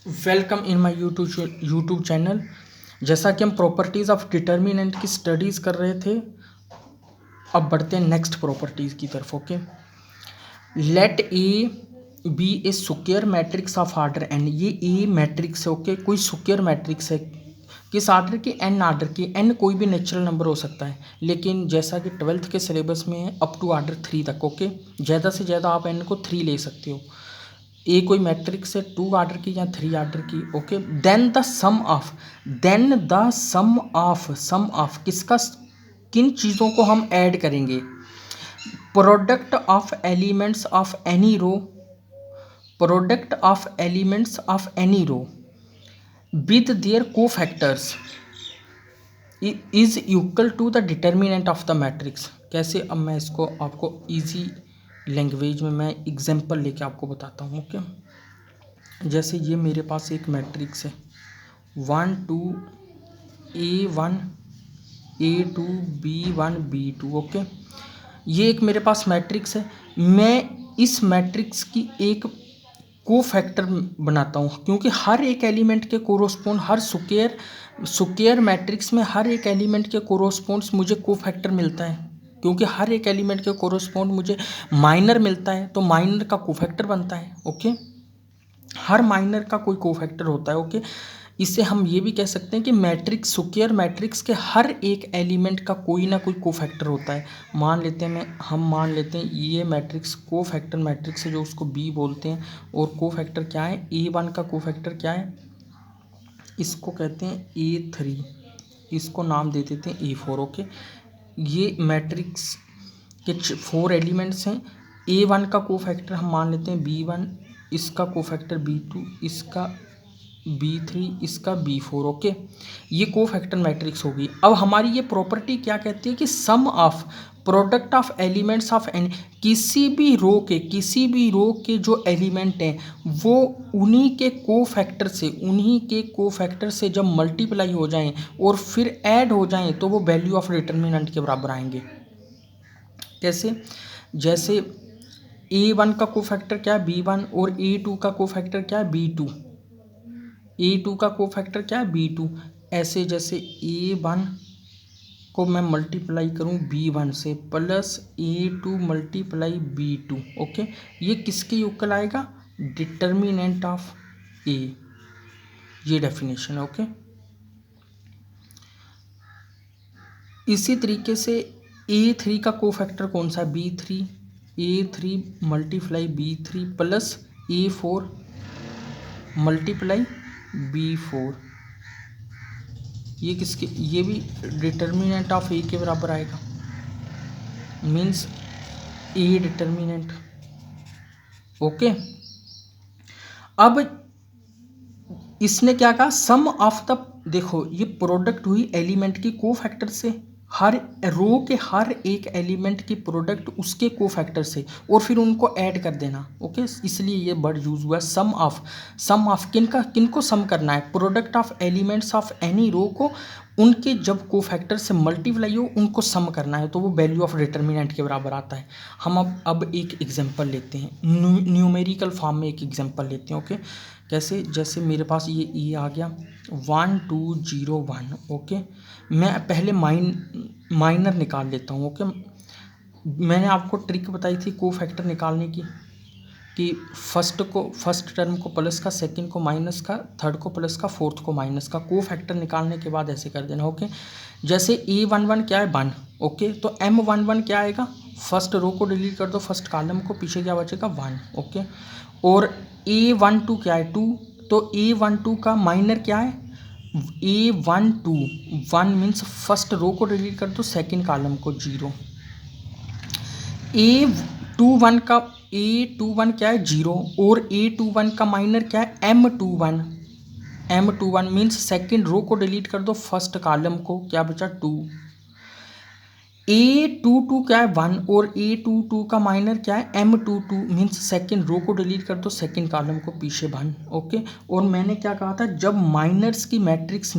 Welcome in my YouTube channel. जैसा कि हम प्रॉपर्टीज़ ऑफ डिटर्मिनेंट की स्टडीज़ कर रहे थे, अब बढ़ते हैं नेक्स्ट प्रॉपर्टीज़ की तरफ। Okay, let A be a square matrix of order N. ये ए मैट्रिक्स है। ओके, कोई स्क्वायर मैट्रिक्स है किस आर्डर की? एन आर्डर की। एन कोई भी नेचुरल नंबर हो सकता है, लेकिन जैसा कि 12th के सिलेबस में है अप टू आर्डर 3 तक। ओके, ज़्यादा से ज़्यादा आप एन को 3 ले सकते हो। ए कोई मैट्रिक्स है 2 आर्डर की या 3 आर्डर की। Okay, then the sum of किसका, किन चीज़ों को हम ऐड करेंगे? Product of elements of any row, product of elements of any row with their cofactors is equal to the determinant of the matrix. कैसे? अब मैं इसको आपको इजी लैंग्वेज में मैं एग्जांपल लेके आपको बताता हूँ। ओके, जैसे ये मेरे पास एक मैट्रिक्स है 1 2 A1 A2 B1 B2। Okay, ये एक मेरे पास मैट्रिक्स है। मैं इस मैट्रिक्स की एक कोफैक्टर बनाता हूँ, क्योंकि हर एक एलिमेंट के कोरोस्पोंड, हर स्क्वायर मैट्रिक्स में हर एक एलिमेंट के कोरोस्पोंड्स मुझे कोफैक्टर मिलता है, क्योंकि हर एक एलिमेंट के कोरोस्पोंड मुझे माइनर मिलता है, तो माइनर का कोफैक्टर बनता है। ओके, हर माइनर का कोई कोफैक्टर होता है। ओके, इससे हम ये भी कह सकते हैं कि मैट्रिक्स, स्क्वायर मैट्रिक्स के हर एक एलिमेंट का कोई ना कोई कोफैक्टर होता है। हम मान लेते हैं ये मैट्रिक्स कोफैक्टर मैट्रिक्स है, जो उसको बी बोलते हैं। और कोफैक्टर क्या है? A1 का कोफैक्टर क्या है? इसको कहते हैं A3, इसको नाम दे देते हैं A4। ओके, ये मैट्रिक्स के 4 एलिमेंट्स हैं। A1 का कोफैक्टर हम मान लेते हैं B1, इसका कोफैक्टर B2, इसका B3, इसका B4। ओके, ये कोफैक्टर मैट्रिक्स होगी। अब हमारी ये प्रॉपर्टी क्या कहती है कि sum of product of elements of N, किसी भी रो के जो एलिमेंट हैं वो उन्हीं के कोफैक्टर से जब मल्टीप्लाई हो जाएं और फिर ऐड हो जाएं तो वो वैल्यू ऑफ डिटर्मिनेंट के बराबर आएंगे। कैसे? जैसे A1 का कोफैक्टर क्या है? B1, और A2 का कोफैक्टर क्या है? B2। A2 का कोफैक्टर क्या है? B2। ऐसे जैसे A1 को मैं मल्टीप्लाई करूं B1 से plus A2 multiply B2। Okay, ये किसके इक्वल आएगा? Determinant of A। ये डेफिनेशन है। ओके, इसी तरीके से A3 का कोफैक्टर कौन सा? B3। A3 multiply B3 plus A4 multiply B4। ये भी डिटर्मिनेंट ऑफ ए के बराबर आएगा, मीन्स ए डिटर्मिनेंट। ओके, अब इसने क्या कहा? सम ऑफ द, देखो ये प्रोडक्ट हुई एलिमेंट की कोफैक्टर से, हर रो के हर एक एलिमेंट की प्रोडक्ट उसके कोफैक्टर से, और फिर उनको ऐड कर देना। ओके, इसलिए ये वर्ड यूज हुआ सम ऑफ किनको सम करना है? Product of elements of any row को उनके जब कोफैक्टर से मल्टीप्लाई हो उनको सम करना है, तो वो वैल्यू ऑफ डिटर्मिनेंट के बराबर आता है। हम अब एक एग्जांपल लेते हैं, न्यूमेरिकल फॉर्म में एक एग्जांपल लेते हैं। ओके, कैसे? जैसे मेरे पास ये आ गया 1 2 0 1। ओके, मैं पहले माइनर निकाल लेता हूँ। ओके, मैंने आपको ट्रिक बताई थी कोफैक्टर निकालने की, कि फर्स्ट टर्म को प्लस का, सेकंड को माइनस का, थर्ड को प्लस का, फोर्थ को माइनस का। कोफैक्टर निकालने के बाद ऐसे कर देना। ओके, जैसे A11 क्या है? 1। ओके, तो M11 क्या आएगा? फर्स्ट रो को डिलीट कर दो, फर्स्ट कॉलम को, पीछे क्या बचेगा? 1। ओके, और A12 क्या है? 2। तो A12 का माइनर क्या है? A12 1 मीन्स फर्स्ट रो को डिलीट कर दो, सेकंड कॉलम को 0। A21 क्या है? 0। और A21 का माइनर क्या है? M21 मीन्स सेकंड रो को डिलीट कर दो, फर्स्ट कॉलम को, क्या बचा? 2। A22 क्या है? 1। और A22 का माइनर क्या है? M22 मीन्स सेकंड रो को डिलीट कर दो, सेकंड कॉलम को, पीछे 1। ओके, और मैंने क्या कहा था? जब माइनर्स की मैट्रिक्स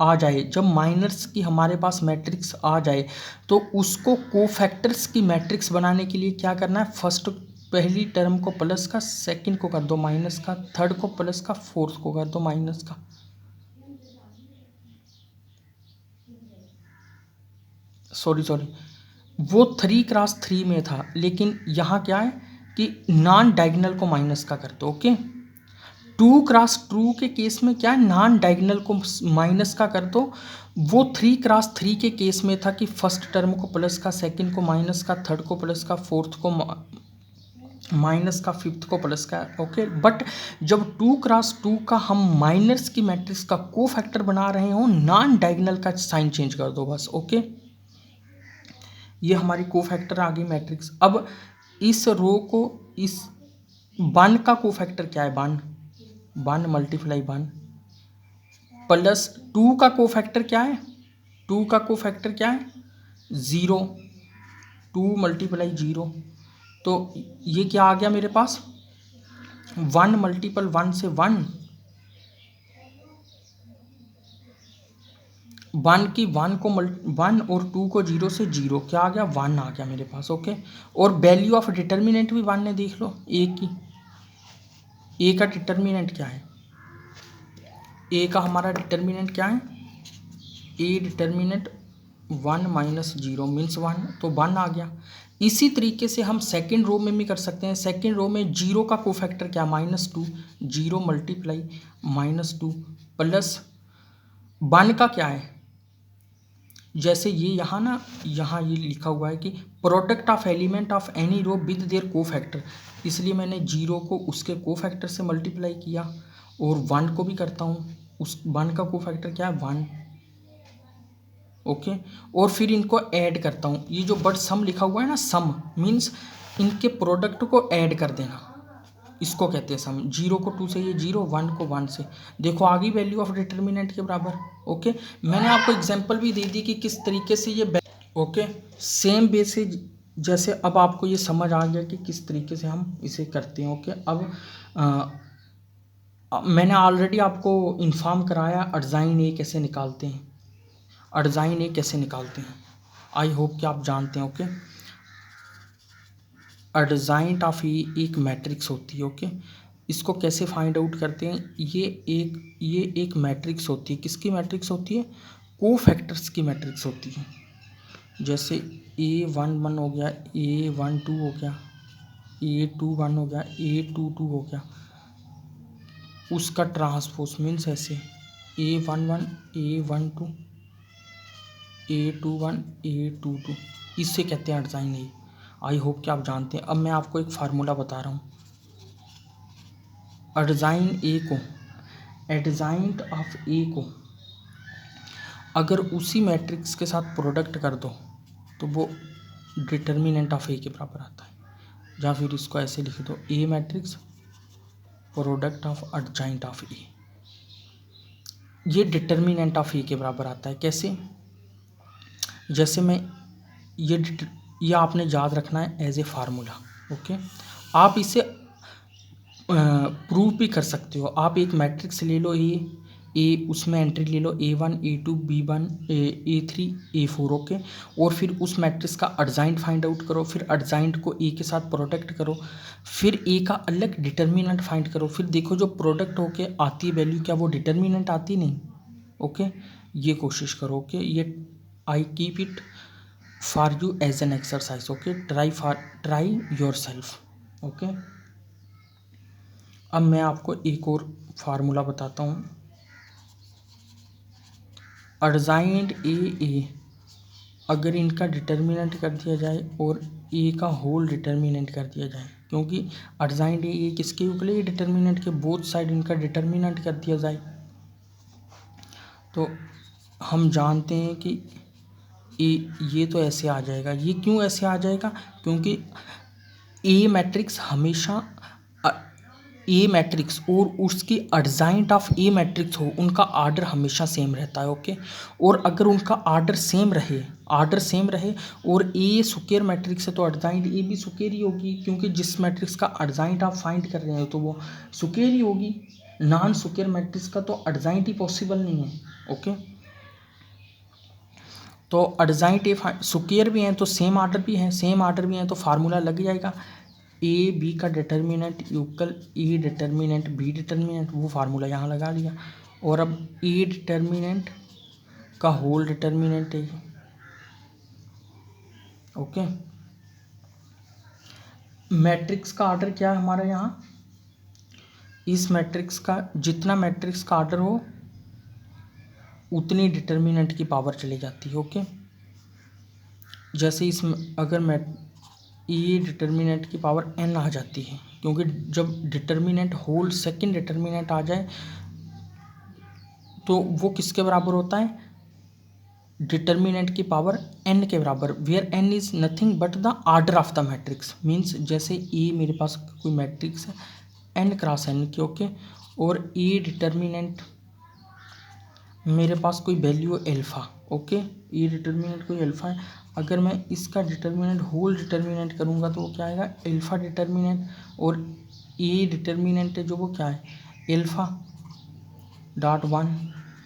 आ जाए, जब माइनर्स की हमारे पास मैट्रिक्स आ जाए तो उसको कोफैक्टर्स की मैट्रिक्स बनाने के लिए क्या करना है? फर्स्ट पहली टर्म को प्लस का, सेकंड को कर दो माइनस का, थर्ड को प्लस का, फोर्थ को कर दो माइनस का। सॉरी वो 3x3 में था, लेकिन यहाँ क्या है कि नॉन डायगोनल को माइनस का कर दो। ओके, 2x2 के केस में क्या है, नॉन डायगोनल को माइनस का कर दो। वो 3x3 के केस में था कि फर्स्ट टर्म को प्लस का, सेकंड को माइनस का, थर्ड को प्लस का, फोर्थ को माइनस का, फिफ्थ को प्लस का। ओके, बट जब 2x2 का हम माइनस की मैट्रिक्स का को फैक्टर बना रहे हो, नॉन डायगोनल का साइन चेंज कर दो बस। ओके, ये हमारी को फैक्टर आ गई मैट्रिक्स। अब इस रो को, इस 1 का को फैक्टर क्या है, 1 मल्टीप्लाई 1 प्लस 2 का को फैक्टर क्या है, 2 का को फैक्टर क्या है, 0, 2 मल्टीप्लाई 0। तो ये क्या आ गया मेरे पास, 1 मल्टीपल 1 से 1, 1 की 1 को 1 और 2 को 0 से 0, क्या आ गया, 1 आ गया मेरे पास। ओके, और वैल्यू ऑफ डिटर्मिनेंट भी 1 है, देख लो ए की, ए का डिटर्मिनेंट क्या है, ए का हमारा डिटर्मिनेंट क्या है, ए डिटर्मिनेंट 1 माइनस 0 मीन्स 1, तो 1 आ गया। इसी तरीके से हम सेकेंड रो में भी कर सकते हैं। सेकेंड रो में 0 का कोफैक्टर क्या, -2, 0 मल्टीप्लाई -2 प्लस 1 का क्या है, जैसे ये यहाँ ना, यहाँ ये लिखा हुआ है कि product of element of any row with their cofactor, इसलिए मैंने 0 को उसके कोफैक्टर से मल्टीप्लाई किया, और 1 को भी करता हूँ, उस 1 का कोफैक्टर क्या है, 1। ओके, और फिर इनको ऐड करता हूँ। ये जो बट सम लिखा हुआ है ना, सम मीन्स इनके प्रोडक्ट को ऐड कर देना, इसको कहते हैं सम। 0 को 2 से ये 0, 1 को 1 से, देखो आ गई वैल्यू ऑफ डिटर्मिनेंट के बराबर। ओके, मैंने आपको एग्जांपल भी दे दी कि किस तरीके से ये, ओके, सेम बेसिस, जैसे अब आपको ये समझ आ गया कि किस तरीके से हम इसे करते हैं। ओके, अब मैंने ऑलरेडी आपको इन्फॉर्म कराया अडजाइन ए कैसे निकालते हैं, अडजाइन ए कैसे निकालते हैं, आई होप कि आप जानते हैं। ओके, अडजाइंट ऑफ ए एक मैट्रिक्स होती है। ओके, इसको कैसे फाइंड आउट करते हैं, ये एक मैट्रिक्स होती है, किसकी मैट्रिक्स होती है, कोफैक्टर्स की मैट्रिक्स होती है। जैसे A11 हो गया, A12 हो गया, A21 हो गया, A22 हो गया, उसका ट्रांसपोज मीन्स ऐसे A11 A12 A21 A22, इससे कहते हैं अडजाइन ए। आई होप कि आप जानते हैं। अब मैं आपको एक फार्मूला बता रहा हूँ, अडजाइन ए को, एडजाइंट ऑफ ए को अगर उसी मैट्रिक्स के साथ प्रोडक्ट कर दो तो वो डिटर्मिनेंट ऑफ ए के बराबर आता है। या फिर इसको ऐसे लिख दो, ए मैट्रिक्स प्रोडक्ट ऑफ अडजाइंट ऑफ ए, ये डिटर्मिनेंट ऑफ ए के बराबर आता है। कैसे, जैसे मैं ये आपने याद रखना है एज ए फार्मूला। ओके, आप इसे प्रूव भी कर सकते हो। आप एक मैट्रिक्स ले लो ए उसमें एंट्री ले लो A1 A2 B1 A3 A4। Okay, और फिर उस मैट्रिक्स का अडजाइंट फाइंड आउट करो, फिर अडजाइंट को ए के साथ प्रोडक्ट करो, फिर ए का अलग डिटर्मिनेंट फाइंड करो, फिर देखो जो प्रोडक्ट होके आती है वैल्यू, क्या वो डिटर्मिनेंट आती नहीं। ओके, ये कोशिश करो। ओके, ये I keep it for you as an exercise. Okay, try your self. Okay, अब मैं आपको एक और फार्मूला बताता हूँ, अडजाइंट ए अगर इनका डिटर्मिनेंट कर दिया जाए और ए का होल डिटर्मिनेंट कर दिया जाए, क्योंकि अडजाइंट ए किसके इक्वल है, डिटर्मिनेंट के बोथ साइड इनका डिटर्मिनेंट कर दिया जाए, तो हम जानते हैं कि ये तो ऐसे आ जाएगा। ये क्यों ऐसे आ जाएगा, क्योंकि ए मैट्रिक्स हमेशा, ए मैट्रिक्स और उसकी अडजाइंट ऑफ ए मैट्रिक्स हो, उनका आर्डर हमेशा सेम रहता है। ओके, और अगर उनका आर्डर सेम रहे और ए स्क्वायर मैट्रिक्स है तो अडजाइंट ए भी स्क्वायर ही होगी, क्योंकि जिस मैट्रिक्स का अडजाइंट आप फाइंड कर रहे हैं तो वो स्क्वायर ही होगी। नॉन स्क्वायर मैट्रिक्स का तो अडजाइंट ही पॉसिबल नहीं है। ओके, तो अडजाइंट ए स्क्वायर भी हैं तो सेम आर्डर भी है, तो फार्मूला लग जाएगा ए बी का determinant equal A determinant B determinant, वो फार्मूला यहाँ लगा लिया। और अब ए डिटर्मिनेंट का होल डिटर्मिनेंट है, ओके। मैट्रिक्स का ऑर्डर क्या है हमारा यहाँ, इस मैट्रिक्स का जितना मैट्रिक्स का ऑर्डर हो उतनी डिटर्मिनेंट की पावर चली जाती है, ओके। जैसे इसमें अगर मैं ये डिटर्मिनेंट की पावर n आ जाती है, क्योंकि जब डिटर्मिनेंट होल सेकंड डिटर्मिनेंट आ जाए तो वो किसके बराबर होता है, डिटर्मिनेंट की पावर n के बराबर, where n is nothing but the order of the matrix. Means जैसे ए मेरे पास कोई मैट्रिक्स है n क्रॉस n की, ओके, और ए डिटर्मिनेंट मेरे पास कोई वैल्यू है एल्फ़ा, ओके, ये डिटर्मिनेंट कोई अल्फ़ा है। अगर मैं इसका डिटर्मिनेंट होल डिटर्मिनेंट करूँगा तो वो क्या आएगा, एल्फ़ा डिटर्मिनेंट, और ये डिटर्मिनेंट है जो वो क्या है, alpha dot one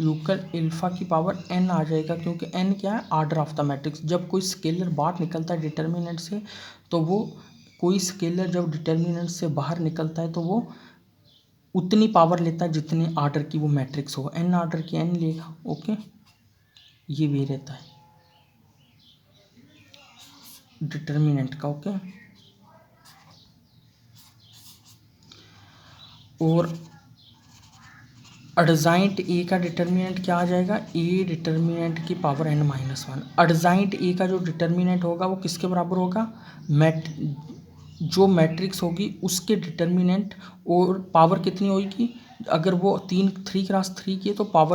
equal alpha की पावर n आ जाएगा, क्योंकि n क्या है, ऑर्डर ऑफ द मैट्रिक्स। जब कोई स्केलर बाहर निकलता है डिटर्मिनेंट से, तो वो कोई स्केलर जब डिटर्मिनेंट से बाहर निकलता है तो वो उतनी पावर लेता है जितने ऑर्डर की वो मैट्रिक्स हो, n ऑर्डर की n लेगा, ओके। ये वे रहता है डिटर्मिनेंट का, ओके। और अडजाइंट ए का डिटर्मिनेंट क्या आ जाएगा, ए डिटर्मिनेंट की पावर n-1। अडजाइंट ए का जो डिटर्मिनेंट होगा वो किसके बराबर होगा, जो मैट्रिक्स होगी उसके डिटर्मिनेंट, और पावर कितनी होगी, अगर वो 3 क्रॉस 3 की है तो पावर